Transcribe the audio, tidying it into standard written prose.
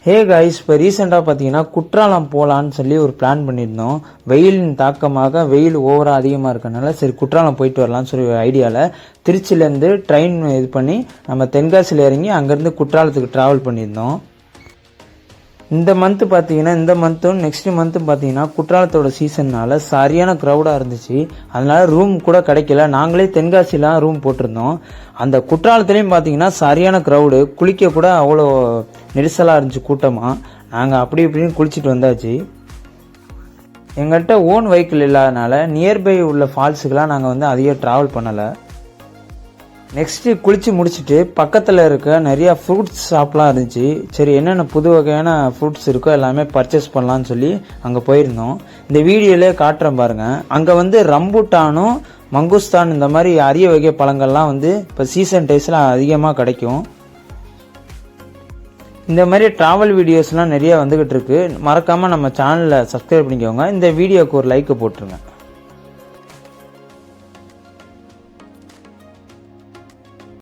Hey guys, இப்போ ரீசெண்டாக பார்த்தீங்கன்னா குற்றாலம் போகலான்னு சொல்லி ஒரு பிளான் பண்ணியிருந்தோம். வெயிலின் தாக்கமாக வெயில் ஓவராக அதிகமாக இருக்கனால சரி குற்றாலம் போயிட்டு வரலான்னு சொல்லி ஒரு ஐடியாவில் திருச்சியிலேருந்து ட்ரெயின் இது பண்ணி நம்ம தென்காசியில் இறங்கி அங்கேருந்து குற்றாலத்துக்கு ட்ராவல் பண்ணியிருந்தோம். இந்த மந்த்து பார்த்தீங்கன்னா இந்த மந்த்தும் நெக்ஸ்ட் மந்த்தும் பார்த்தீங்கன்னா குற்றாலத்தோட சீசன்னால் சரியான க்ரௌடாக இருந்துச்சு. அதனால் ரூம் கூட கிடைக்கல. நாங்களே தென்காசிலாம் ரூம் போட்டிருந்தோம். அந்த குற்றாலத்துலேயும் பார்த்தீங்கன்னா சரியான க்ரௌடு, குளிக்க கூட அவ்வளோ நெரிசலாக இருந்துச்சு கூட்டமாக. நாங்கள் அப்படி இப்படின்னு குளிச்சுட்டு வந்தாச்சு. எங்கள்கிட்ட ஓன் வெஹிக்கிள் இல்லாதனால நியர்பை உள்ள ஃபால்ஸுக்கெலாம் நாங்கள் அதிகம் ட்ராவல் பண்ணலை. நெக்ஸ்ட்டு குளித்து முடிச்சுட்டு பக்கத்தில் இருக்க நிறையா ஃப்ரூட்ஸ் ஷாப்லாம் இருந்துச்சு. சரி என்னென்ன புது வகையான ஃப்ரூட்ஸ் இருக்கோ எல்லாமே பர்ச்சேஸ் பண்ணலான்னு சொல்லி அங்கே போயிருந்தோம். இந்த வீடியோவிலே காட்டுறேன் பாருங்கள். அங்கே ரம்பூட்டானும் மங்குஸ்தான் இந்த மாதிரி அரிய வகை பழங்கள்லாம் இப்போ சீசன் டேஸில் அதிகமாக கிடைக்கும். இந்த மாதிரி ட்ராவல் வீடியோஸ்லாம் நிறையா வந்துக்கிட்டு இருக்கு. மறக்காமல் நம்ம சேனலில் சப்ஸ்கிரைப் பண்ணிக்கோங்க. இந்த வீடியோவுக்கு ஒரு லைக்கை போட்டுருங்க.